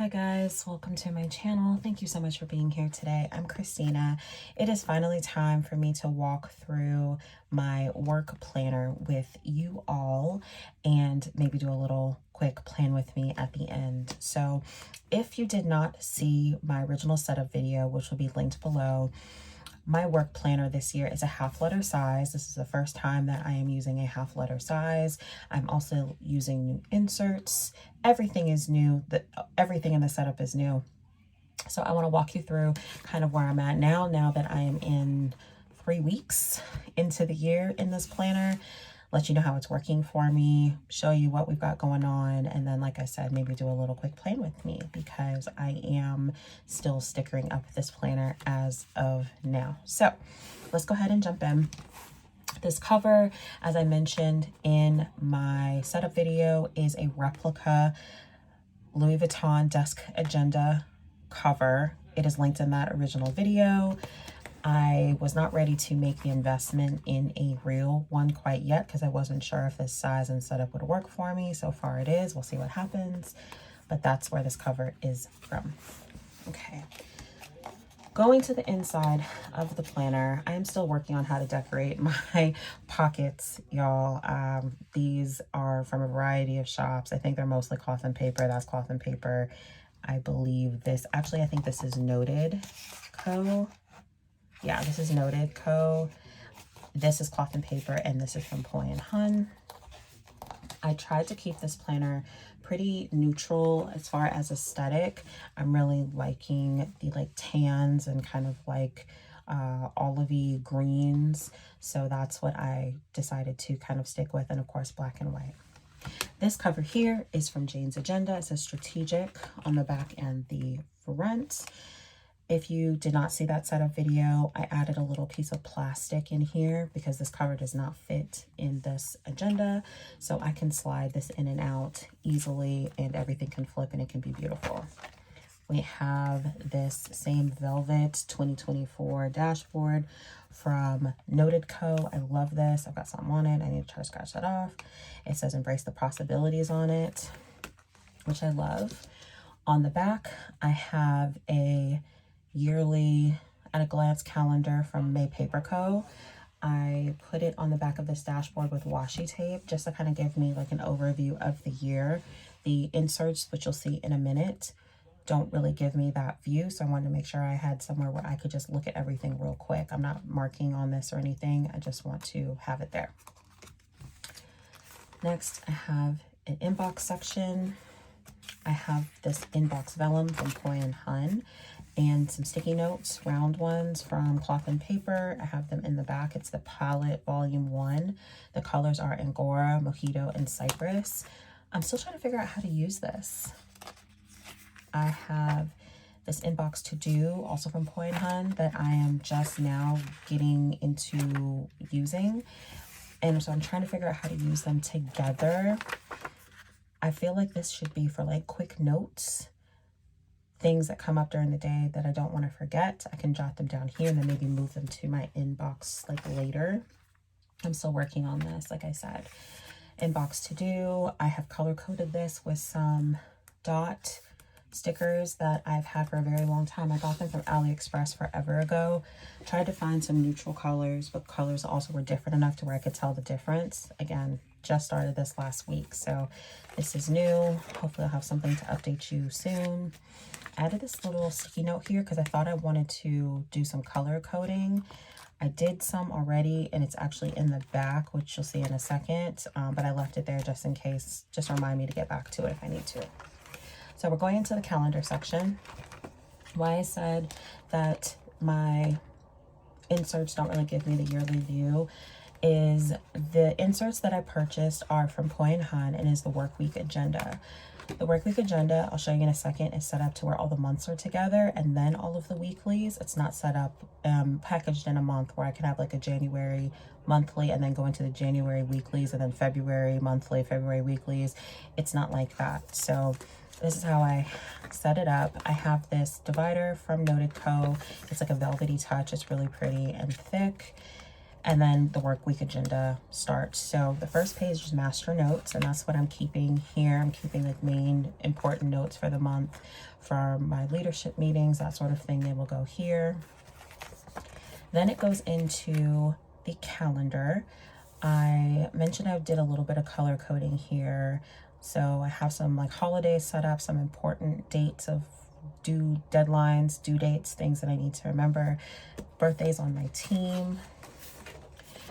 Hi guys, welcome to my channel. Thank you so much for being here today. I'm Christina. It is finally time for me to walk through my work planner with you all and maybe do a little quick plan with me at the end. So if you did not see my original setup video, which will be linked below, my work planner this year is a half letter size. This is the first time that I am using a half letter size. I'm also using new inserts. Everything is new. Everything in the setup is new. So I want to walk you through kind of where I'm at now that I am in 3 weeks into the year in this planner. Let you know how it's working for me, show you what we've got going on, and then, like I said, maybe do a little quick plan with me because I am still stickering up this planner as of now. So let's go ahead and jump in. This cover, as I mentioned in my setup video, is a replica Louis Vuitton desk agenda cover. It is linked in that original video. I was not ready to make the investment in a real one quite yet because I wasn't sure if this size and setup would work for me. So far it is. We'll see what happens. But that's where this cover is from. Okay. Going to the inside of the planner, I am still working on how to decorate my pockets, y'all. These are from a variety of shops. I think they're mostly cloth and paper. That's cloth and paper. I believe this, actually, I think this is Noted Co. Yeah, this is Noted Co. This is cloth and paper, and this is from Poi & Hun. I tried to keep this planner pretty neutral as far as aesthetic. I'm really liking the like tans and kind of like olivey greens. So that's what I decided to kind of stick with, and of course black and white. This cover here is from Jane's Agenda. It says strategic on the back and the front. If you did not see that setup video, I added a little piece of plastic in here because this cover does not fit in this agenda. So I can slide this in and out easily and everything can flip and it can be beautiful. We have this same velvet 2024 dashboard from Noted Co. I love this. I've got something on it. I need to try to scratch that off. It says embrace the possibilities on it, which I love. On the back, I have a yearly at a glance calendar from May Paper Co. I put it on the back of this dashboard with washi tape just to kind of give me like an overview of the year. The inserts, which you'll see in a minute, don't really give me that view, so I wanted to make sure I had somewhere where I could just look at everything real quick. I'm not marking on this or anything. I just want to have it there. Next, I have an inbox section. I have this inbox vellum from Poi & Hun and some sticky notes, round ones from Cloth and Paper. I have them in the back. It's the Palette Volume 1. The colors are Angora, Mojito, and Cypress. I'm still trying to figure out how to use this. I have this inbox to do, also from Poi & Hun, that I am just now getting into using. And so I'm trying to figure out how to use them together. I feel like this should be for like quick notes, things that come up during the day that I don't want to forget. I can jot them down here and then maybe move them to my inbox like later. I'm still working on this, like I said. Inbox to do. I have color coded this with some dot stickers that I've had for a very long time. I got them from AliExpress forever ago. Tried to find some neutral colors, but colors also were different enough to where I could tell the difference. Again, just started this last week, so this is new. Hopefully I'll have something to update you soon. Added this little sticky note here because I thought I wanted to do some color coding. I did some already, and it's actually in the back, which you'll see in a second, but I left it there just in case, just remind me to get back to it if I need to. So we're going into the calendar section. Why I said that my inserts don't really give me the yearly view is the inserts that I purchased are from Poi & Hun and is the work week agenda. The work week agenda, I'll show you in a second, is set up to where all the months are together and then all of the weeklies. It's not set up packaged in a month where I can have like a January monthly and then go into the January weeklies and then February monthly, February weeklies. It's not like that. So this is how I set it up. I have this divider from Noted Co. It's like a velvety touch. It's really pretty and thick. and then the work week agenda starts. So the first page is master notes, and that's what I'm keeping here. I'm keeping the main important notes for the month for my leadership meetings, that sort of thing. They will go here. Then it goes into the calendar. I mentioned I did a little bit of color coding here. So I have some like holidays set up, some important dates of due deadlines, due dates, things that I need to remember. Birthdays on my team.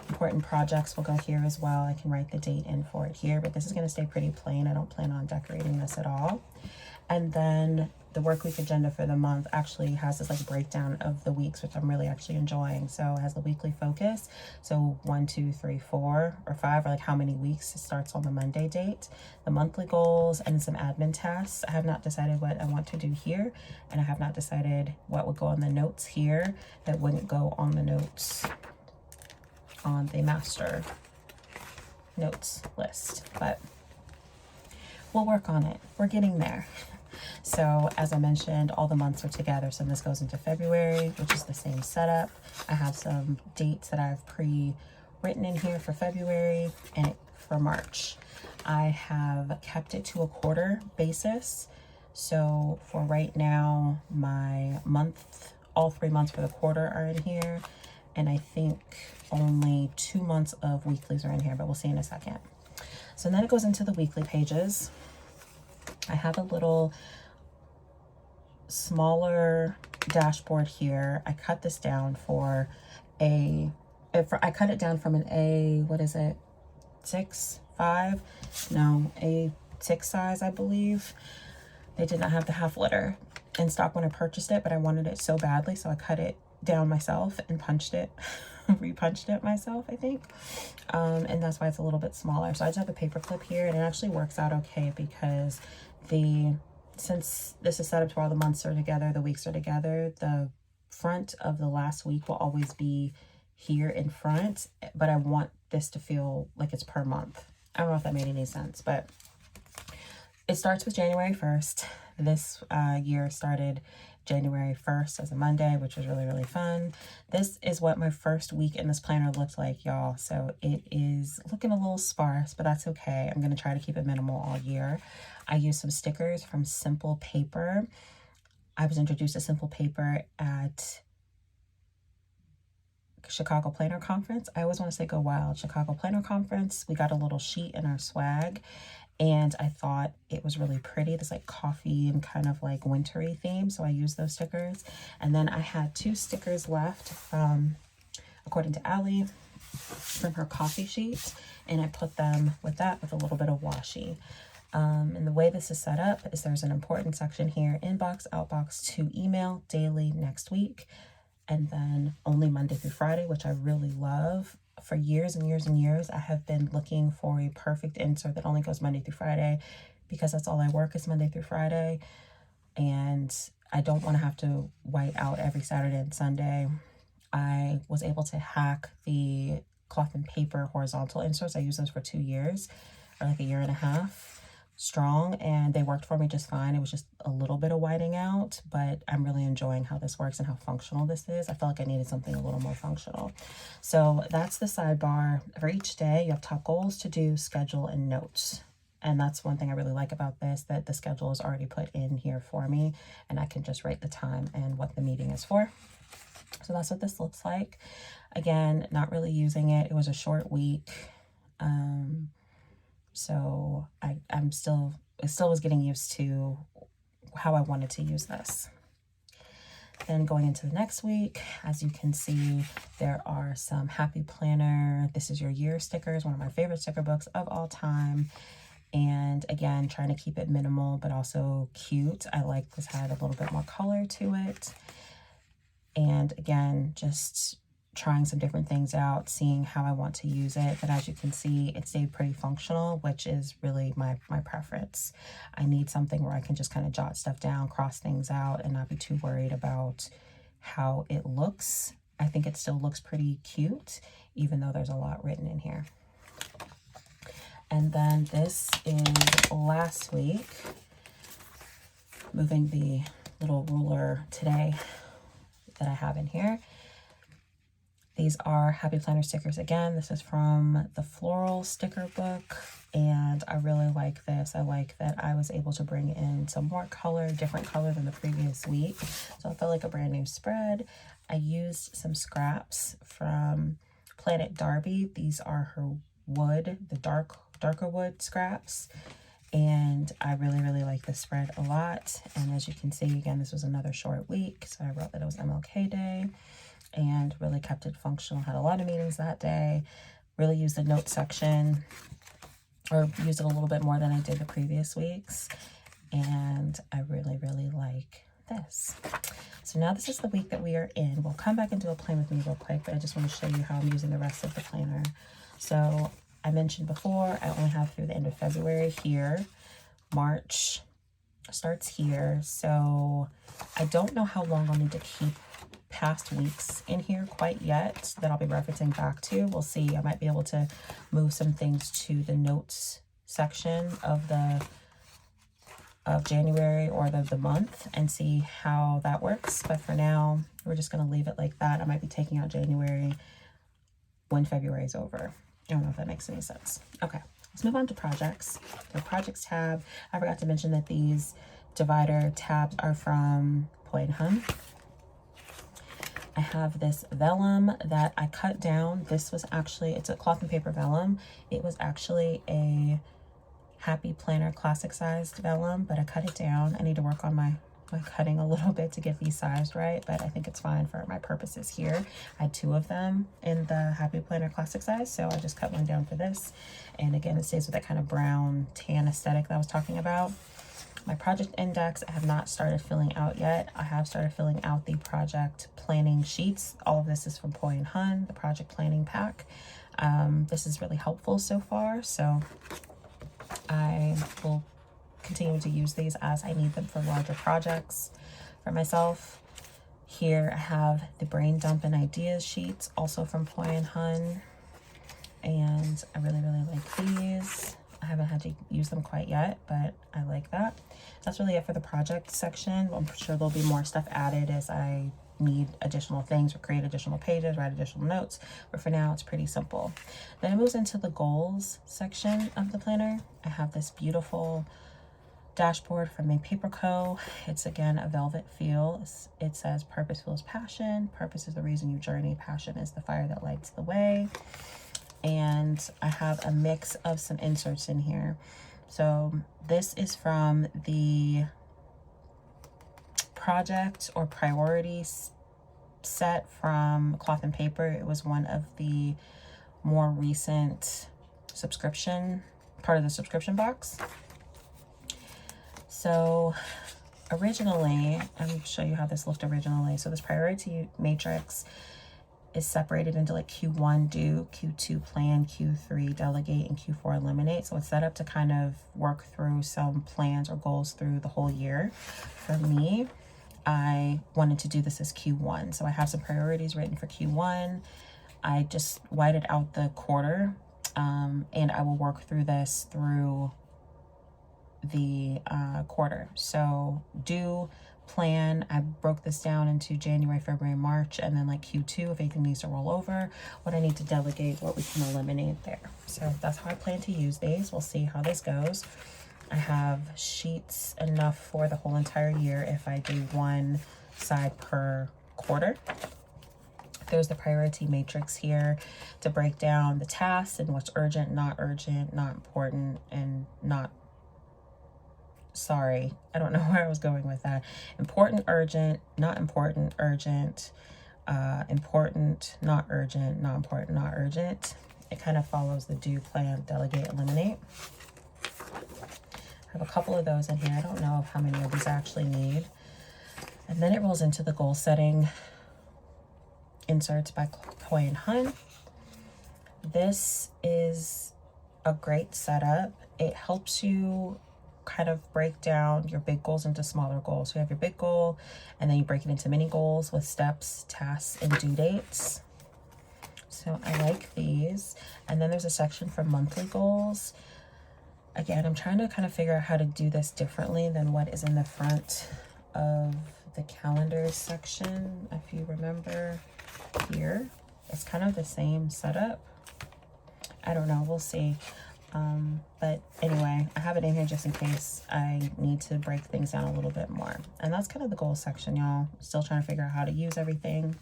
Important projects will go here as well. I can write the date in for it here, but this is going to stay pretty plain. I don't plan on decorating this at all. And then the work week agenda for the month actually has this like breakdown of the weeks, which I'm really actually enjoying. So it has the weekly focus. So 1, 2, 3, 4, or 5, or like how many weeks it starts on the Monday date, the monthly goals, and some admin tasks. I have not decided what I want to do here, and I have not decided what would go on the notes here that wouldn't go on the notes on the master notes list, but we'll work on it. We're getting there. So as I mentioned, all the months are together. So this goes into February, which is the same setup. I have some dates that I've pre-written in here for February and for March. I have kept it to a quarter basis. So for right now, my month, all 3 months for the quarter are in here. And I think only 2 months of weeklies are in here, but we'll see in a second. So then it goes into the weekly pages. I have a little smaller dashboard here. I cut this down for I cut it down from an A, what is it? 6, 5? No, A6 size, I believe. They did not have the half liter in stock when I purchased it, but I wanted it so badly, so I cut it down myself and punched it, repunched it myself, I think. And that's why it's a little bit smaller. So I just have a paper clip here, and it actually works out okay because since this is set up to where all the months are together, the weeks are together, the front of the last week will always be here in front, but I want this to feel like it's per month. I don't know if that made any sense, but it starts with January 1st. This year started January 1st as a Monday, which was really, really fun. This is what my first week in this planner looked like, y'all. So it is looking a little sparse, but that's okay. I'm going to try to keep it minimal all year. I used some stickers from Simple Paper. I was introduced to Simple Paper at Chicago Planner Conference. I always want to say Go Wild. Chicago Planner Conference. We got a little sheet in our swag, and I thought it was really pretty. This like coffee and kind of like wintry theme. So I used those stickers. And then I had 2 stickers left from, according to Allie, from her coffee sheet. And I put them with that with a little bit of washi. And the way this is set up is there's an important section here, inbox, outbox, to email, daily, next week, and then only Monday through Friday, which I really love. For years and years and years, I have been looking for a perfect insert that only goes Monday through Friday because that's all I work is Monday through Friday. And I don't want to have to white out every Saturday and Sunday. I was able to hack the cloth and paper horizontal inserts. I used those for 2 years, or like a year and a half strong, and they worked for me just fine. It was just a little bit of whiting out, but I'm really enjoying how this works and how functional this is. I felt like I needed something a little more functional. So that's the sidebar. For each day, you have top goals, to do, schedule, and notes. And that's one thing I really like about this, that the schedule is already put in here for me, and I can just write the time and what the meeting is for. So that's what this looks like. Again, not really using it. It was a short week. So I still was getting used to how I wanted to use this. Then going into the next week, as you can see, there are some Happy Planner, This Is Your Year stickers, one of my favorite sticker books of all time. And again, trying to keep it minimal, but also cute. I like this had a little bit more color to it. And again, just trying some different things out, seeing how I want to use it. But as you can see, it stayed pretty functional, which is really my preference. I need something where I can just kind of jot stuff down, cross things out, and not be too worried about how it looks. I think it still looks pretty cute, even though there's a lot written in here. And then this is last week, moving the little ruler today that I have in here. These are Happy Planner stickers again. This is from the Floral Sticker Book, and I really like this. I like that I was able to bring in some more color, different color than the previous week. So it felt like a brand new spread. I used some scraps from Planet Darby. These are her wood, the darker wood scraps. And I really like this spread a lot. And as you can see, again, this was another short week. So I wrote that it was MLK Day and really kept it functional. Had a lot of meetings that day. Really used the note section, or used it a little bit more than I did the previous weeks. And I really like this. So now this is the week that we are in. We'll come back and do a plan with me real quick, but I just want to show you how I'm using the rest of the planner. So I mentioned before, I only have through the end of February here. March starts here. So I don't know how long I'll need to keep past weeks in here quite yet that I'll be referencing back to. We'll see. I might be able to move some things to the notes section of January or the month and see how that works. But for now, we're just going to leave it like that. I might be taking out January when February is over. I don't know if that makes any sense. Okay, let's move on to projects. The projects tab. I forgot to mention that these divider tabs are from Poi & Hun. I have this vellum that I cut down. This was actually, it's a cloth and paper vellum. It was actually a Happy Planner classic sized vellum, but I cut it down. I need to work on my cutting a little bit to get these sized right, but I think it's fine for my purposes here. I had 2 of them in the Happy Planner classic size, so I just cut one down for this. And again, it stays with that kind of brown tan aesthetic that I was talking about. My project index, I have not started filling out yet. I have started filling out the project planning sheets. All of this is from Poi & Hun, the project planning pack. This is really helpful so far, so I will continue to use these as I need them for larger projects for myself. Here I have the brain dump and ideas sheets, also from Poi & Hun, and I really like these. I haven't had to use them quite yet, but I like that. That's really it for the project section. I'm sure there'll be more stuff added as I need additional things or create additional pages, write additional notes, but for now it's pretty simple. Then it moves into the goals section of the planner. I have this beautiful dashboard from May Paper Co. It's again a velvet feel. It says purpose fuels passion. Purpose is the reason you journey. Passion is the fire that lights the way. And I have a mix of some inserts in here. So this is from the project or priorities set from Cloth and Paper. It was one of the more recent part of the subscription box. So originally, I'm going to show you how this looked originally. So this priority matrix is separated into like Q1 do, Q2 plan, Q3 delegate, and Q4 eliminate. So it's set up to kind of work through some plans or goals through the whole year. For me, I wanted to do this as Q1. So I have some priorities written for Q1. I just whited out the quarter, and I will work through this through the quarter. So do, plan, I broke this down into January, February, March, and then like Q2 if anything needs to roll over, what I need to delegate, what we can eliminate there. So that's how I plan to use these. We'll see how this goes. I have sheets enough for the whole entire year if I do one side per quarter. There's the priority matrix here to break down the tasks and what's urgent, not important, and not sorry, I don't know where I was going with that. Important, urgent, not important, urgent, important, not urgent, not important, not urgent. It kind of follows the do, plan, delegate, eliminate. I have a couple of those in here. I don't know how many of these I actually need. And then it rolls into the goal setting inserts by Poi & Hun. This is a great setup. It helps you kind of break down your big goals into smaller goals. So you have your big goal, and then you break it into mini goals with steps, tasks, and due dates. So I like these. And then there's a section for monthly goals. Again, I'm trying to kind of figure out how to do this differently than what is in the front of the calendar section. If you remember here, it's kind of the same setup. I don't know, we'll see. But anyway, I have it in here just in case I need to break things down a little bit more. And that's kind of the goal section, y'all. Still trying to figure out how to use everything.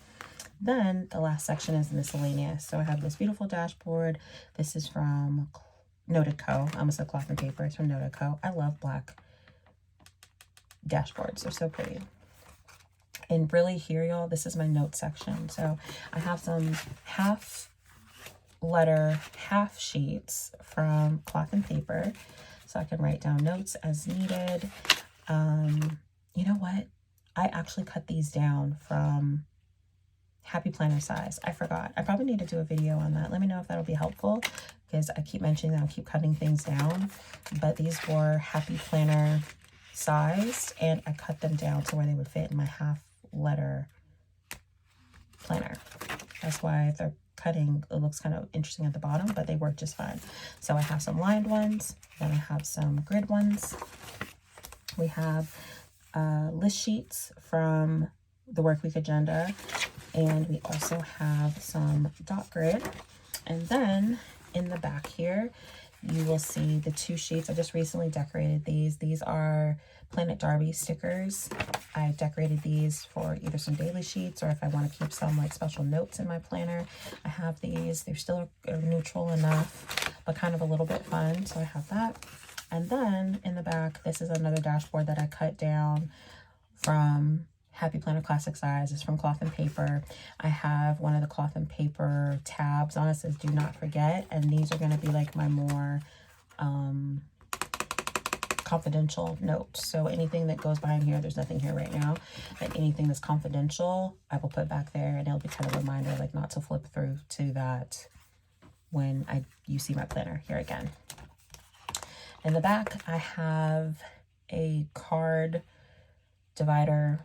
Then the last section is miscellaneous. So I have this beautiful dashboard. This is from Noted Co. I almost said Cloth and Paper. It's from Noted Co. I love black dashboards. They're so pretty. And really here, y'all, this is my note section. So I have some half letter, half sheets from Cloth and Paper. So I can write down notes as needed. You know what? I actually cut these down from Happy Planner size. I forgot. I probably need to do a video on that. Let me know if that'll be helpful, because I keep mentioning that I'll keep cutting things down. But these were Happy Planner sized, and I cut them down to where they would fit in my half letter planner. That's why they're cutting, it looks kind of interesting at the bottom, but they work just fine. So I have some lined ones, then I have some grid ones. We have list sheets from the Workweek Agenda, and we also have some dot grid. And then in the back here, you will see the 2 sheets. I just recently decorated these. These are Planet Darby stickers. I decorated these for either some daily sheets, or if I want to keep some like special notes in my planner, I have these. They're still neutral enough, but kind of a little bit fun. So I have that. And then in the back, this is another dashboard that I cut down from Happy Planner Classic Size. It's from Cloth and Paper. I have one of the Cloth and Paper tabs on it, says do not forget, and these are going to be like my more confidential notes. So anything that goes behind here, there's nothing here right now, but anything that's confidential I will put back there, and it'll be kind of a reminder like not to flip through to that when you see my planner here again. In the back, I have a card divider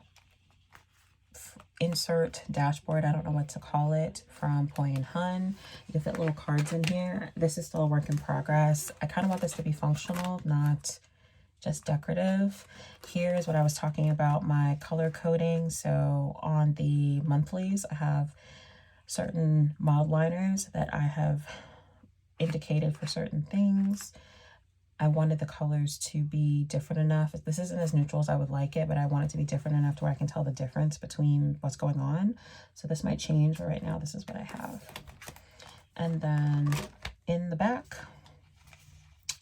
insert dashboard, I don't know what to call it, from Poi and Hun. You can fit little cards in here. This is still a work in progress. I kind of want this to be functional, not just decorative. Here's what I was talking about, my color coding. So on the monthlies, I have certain mild liners that I have indicated for certain things. I wanted the colors to be different enough. This isn't as neutral as I would like it, but I want it to be different enough to where I can tell the difference between what's going on. So this might change, but right now this is what I have. And then in the back,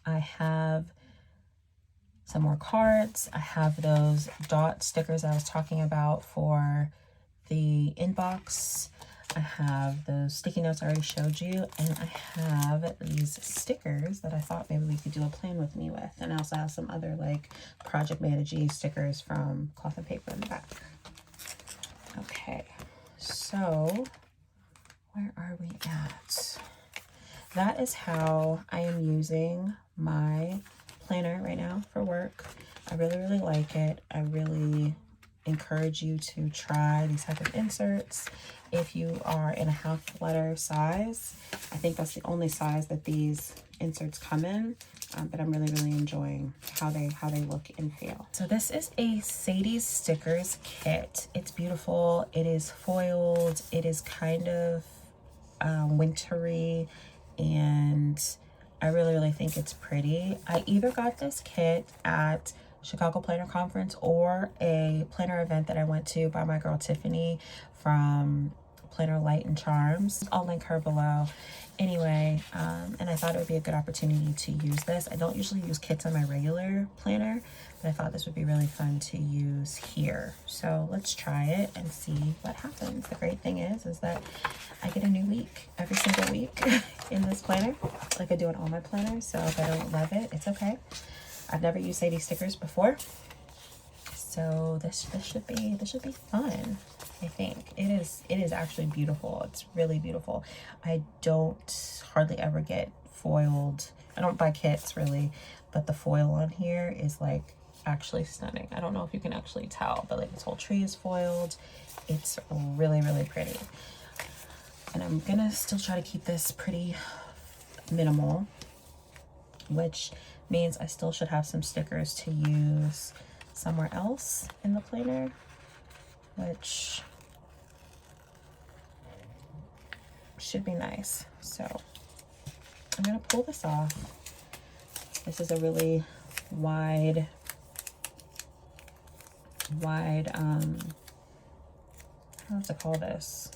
I have some more cards. I have those dot stickers I was talking about for the inbox. I have those sticky notes I already showed you, and I have these stickers that I thought maybe we could do a plan with me with. And I also have some other like Project Managee stickers from Cloth and Paper in the back. Okay, so where are we at? That is how I am using my planner right now for work. I really, really like it. I really encourage you to try these type of inserts. If you are in a half letter size, I think that's the only size that these inserts come in, but I'm really, really enjoying how they look and feel. So this is a Sadie's Stickers kit. It's beautiful. It is foiled. It is kind of wintry, and I really, really think it's pretty. I either got this kit at Chicago Planner Conference or a planner event that I went to by my girl Tiffany from Planner Light and Charms. I'll link her below. Anyway, and I thought it would be a good opportunity to use this. I don't usually use kits on my regular planner, but I thought this would be really fun to use here. So let's try it and see what happens. The great thing is that I get a new week every single week in this planner, like I do in all my planners. So if I don't love it, it's okay. I've never used Sadie stickers before, so this should be fun. I think it is actually beautiful. It's really beautiful. I don't hardly ever get foiled. I don't buy kits really, but the foil on here is like actually stunning. I don't know if you can actually tell, but like this whole tree is foiled. It's really, really pretty. And I'm gonna still try to keep this pretty minimal, which means I still should have some stickers to use somewhere else in the planner, which should be nice. So I'm gonna pull this off. This is a really wide, I don't know what to call this,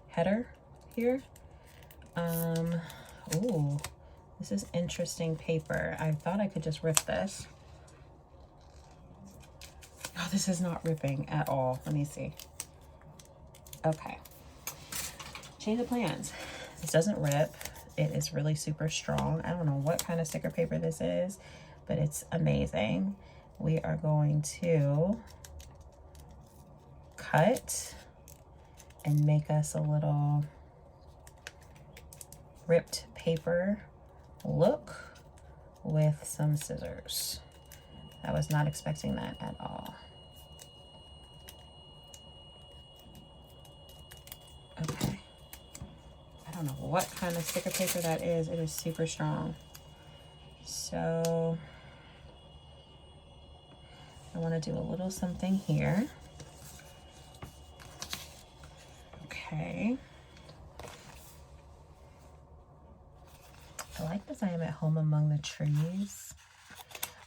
header here. Ooh, this is interesting paper. I thought I could just rip this. Oh, this is not ripping at all. Let me see. Okay. Change of plans. This doesn't rip. It is really super strong. I don't know what kind of sticker paper this is, but it's amazing. We are going to cut and make us a little ripped paper look with some scissors. I was not expecting that at all. Okay. I don't know what kind of sticker paper that is. It is super strong. So I want to do a little something here. Okay. I like this I am at home among the trees.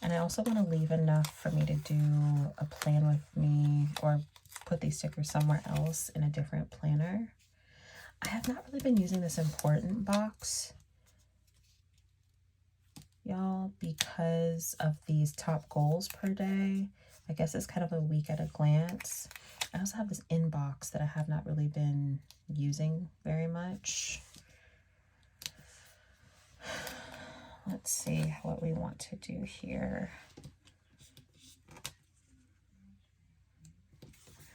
And I also want to leave enough for me to do a plan with me or put these stickers somewhere else in a different planner. I have not really been using this important box, y'all, because of these top goals per day. I guess it's kind of a week at a glance. I also have this inbox that I have not really been using very much. Let's see what we want to do here.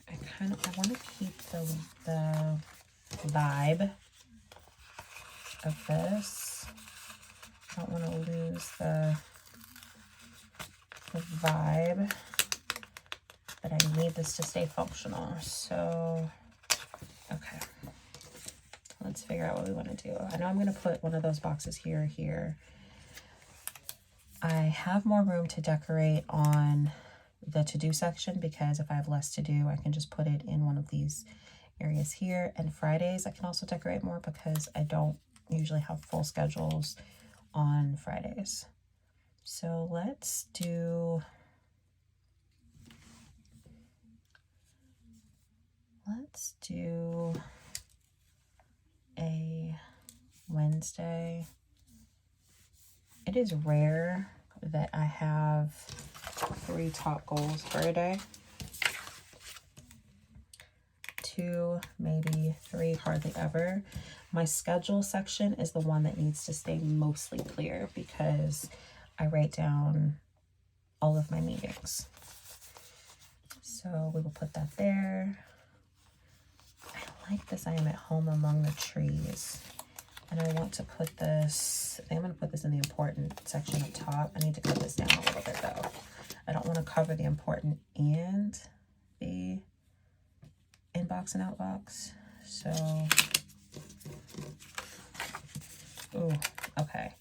I want to keep the vibe of this. I don't want to lose the vibe, but I need this to stay functional. So, okay. Let's figure out what we want to do. I know I'm going to put one of those boxes here. I have more room to decorate on the to-do section because if I have less to do, I can just put it in one of these areas here. And Fridays, I can also decorate more because I don't usually have full schedules on Fridays. So let's do a Wednesday. It is rare that I have 3 top goals for a day. 2, maybe 3, hardly ever. My schedule section is the one that needs to stay mostly clear because I write down all of my meetings. So we will put that there. I like this I am at home among the trees. And I want to put this, I think I'm going to put this in the important section up top. I need to cut this down a little bit though. I don't want to cover the important and the inbox and outbox. So, ooh, okay.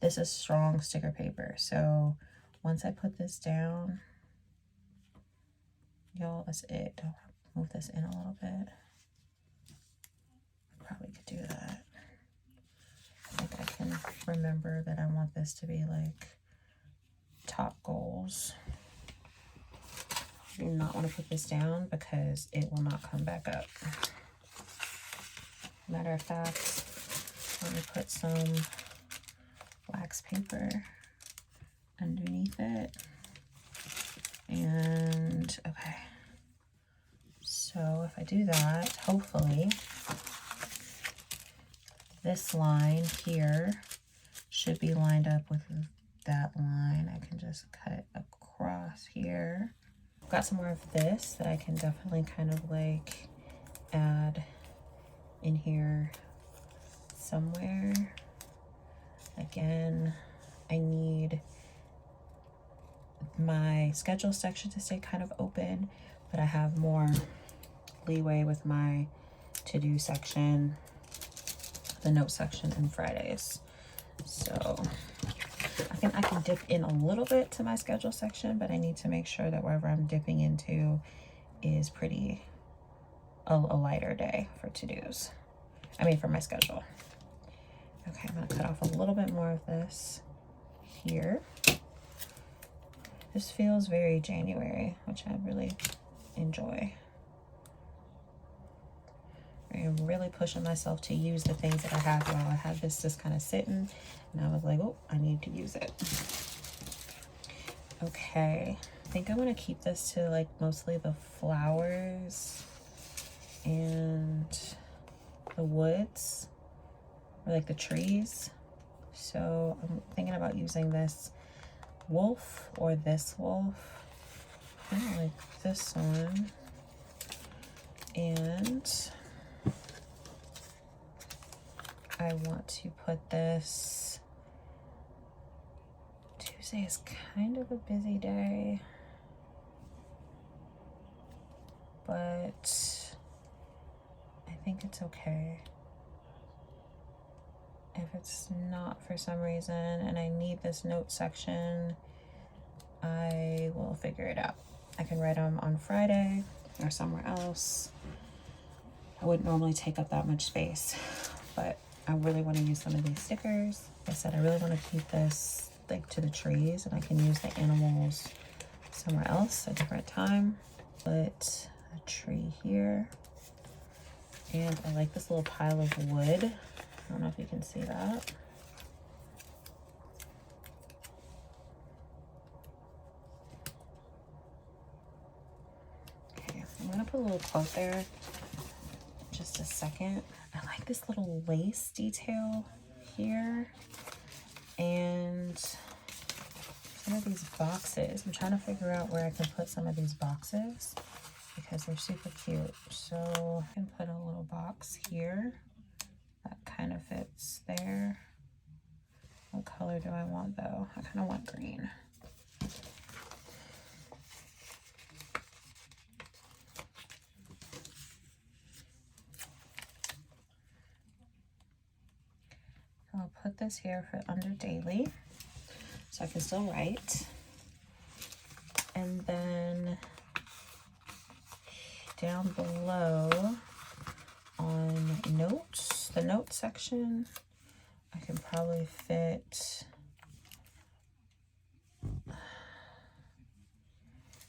This is strong sticker paper. So once I put this down, y'all, that's it. Don't move this in a little bit. Probably could do that. I think I can remember that I want this to be like top goals. I do not want to put this down because it will not come back up. Matter of fact, let me put some wax paper underneath it. And okay. So if I do that, hopefully this line here should be lined up with that line. I can just cut across here. I've got some more of this that I can definitely kind of like add in here somewhere. Again, I need my schedule section to stay kind of open, but I have more leeway with my to-do section, the note section, and Fridays. So I can dip in a little bit to my schedule section, but I need to make sure that wherever I'm dipping into is pretty a lighter day for to-dos. for my schedule. Okay, I'm gonna cut off a little bit more of this here. This feels very January, which I really enjoy. I'm really pushing myself to use the things that I have while I had this just kind of sitting, and I was like, oh, I need to use it. Okay, I think I'm gonna keep this to like mostly the flowers and the woods, or like the trees. So I'm thinking about using this wolf or this wolf. I don't like this one. And I want to put this, Tuesday is kind of a busy day, but I think it's okay. If it's not for some reason and I need this note section, I will figure it out. I can write them on Friday or somewhere else. I wouldn't normally take up that much space, but I really want to use some of these stickers. Like I said, I really want to keep this like to the trees, and I can use the animals somewhere else at a different time. Put a tree here. And I like this little pile of wood. I don't know if you can see that. Okay, I'm gonna put a little quote there. Just a second. I like this little lace detail here. And some of these boxes. I'm trying to figure out where I can put some of these boxes because they're super cute. So I can put a little box here. That kind of fits there. What color do I want though? I kind of want green. So I'll put this here for under daily so I can still write. And then down below on notes, the note section, I can probably fit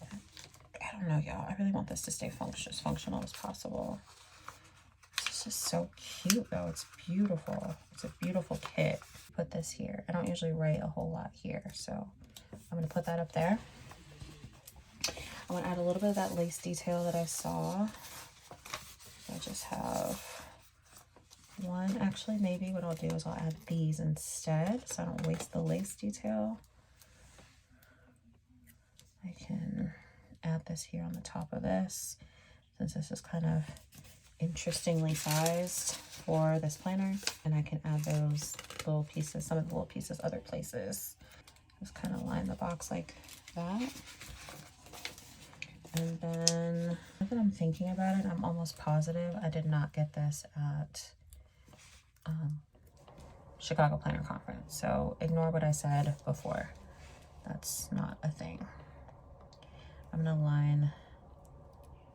I don't know, y'all. I really want this to stay as functional as possible. It's just so cute though. It's beautiful. It's a beautiful kit. Put this here. I don't usually write a whole lot here, so I'm gonna put that up there. I want to add a little bit of that lace detail that I saw. I just have one. Actually, maybe what I'll do is I'll add these instead so I don't waste the lace detail. I can add this here on the top of this, since this is kind of interestingly sized for this planner, and I can add those little pieces, some of the little pieces other places. Just kind of line the box like that. And then, now that I'm thinking about it, I'm almost positive I did not get this at Chicago Planner Conference. So ignore what I said before. That's not a thing. I'm gonna line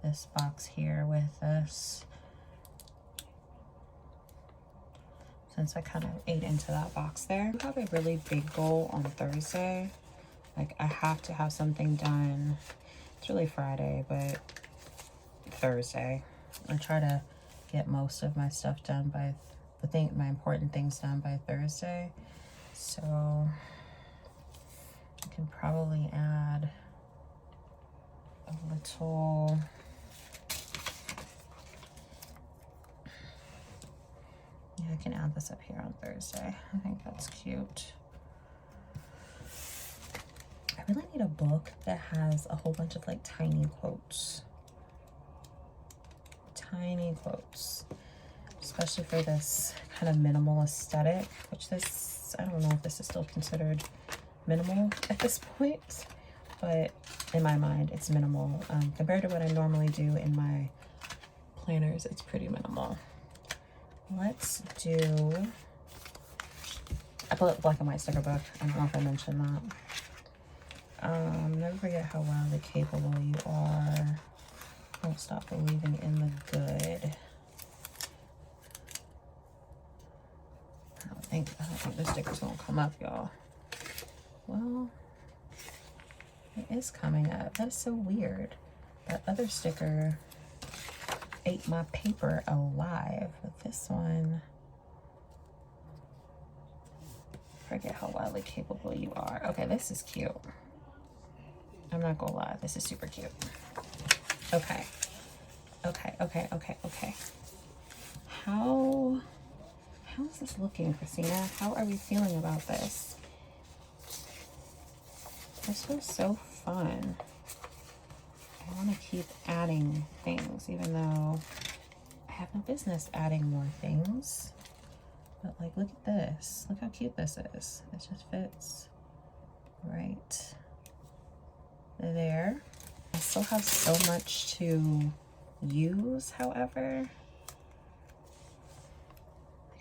this box here with this. Since I kind of ate into that box there. I have a really big goal on Thursday. Like I have to have something done. It's really Friday, but Thursday. I try to get most of my stuff done by my important things done by Thursday. So I can probably add a little I can add this up here on Thursday. I think that's cute. I really need a book that has a whole bunch of like tiny quotes. Tiny quotes. Especially for this kind of minimal aesthetic, which this, I don't know if this is still considered minimal at this point, but in my mind it's minimal. Compared to what I normally do in my planners, it's pretty minimal. Let's do, I put black and white sticker book. I don't know if I mentioned that. Never forget how wildly capable you are. Don't stop believing in the good. don't think the sticker's gonna come up, y'all. Well, it is coming up. That is so weird. That other sticker ate my paper alive. But this one, forget how wildly capable you are. Okay, this is cute. I'm not gonna lie, this is super cute. Okay. How is this looking, Christina? How are we feeling about this? This was so fun. I want to keep adding things, even though I have no business adding more things. But like, look at this. Look how cute this is. It just fits right there. I still have so much to use, however.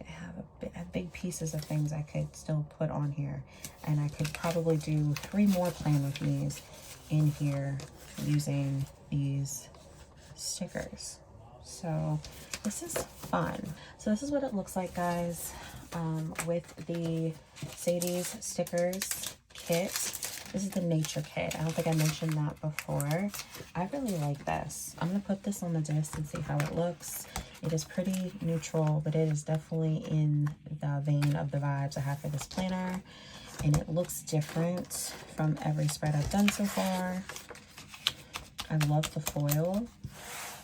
I have big pieces of things I could still put on here, and I could probably do 3 more plan with me's in here using these stickers. So this is fun. So this is what it looks like, guys, with the Sadie's stickers kit. This is the nature kit. I don't think I mentioned that before. I really like this. I'm gonna put this on the disc and see how it looks. It is pretty neutral, but it is definitely in the vein of the vibes I have for this planner. And it looks different from every spread I've done so far. I love the foil.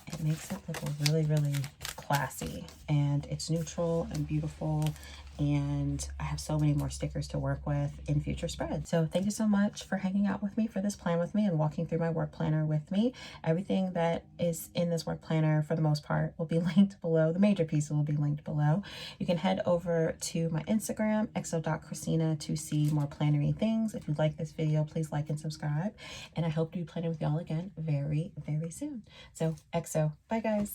It makes it look really, really classy, and it's neutral and beautiful, and I have so many more stickers to work with in future spreads. So thank you so much for hanging out with me for this plan with me and walking through my work planner with me. Everything that is in this work planner, for the most part, will be linked below. The major pieces will be linked below. You can head over to my Instagram, exo.christina, to see more plannery things. If you like this video, please like and subscribe, and I hope to be planning with y'all again very, very soon. So exo, bye guys.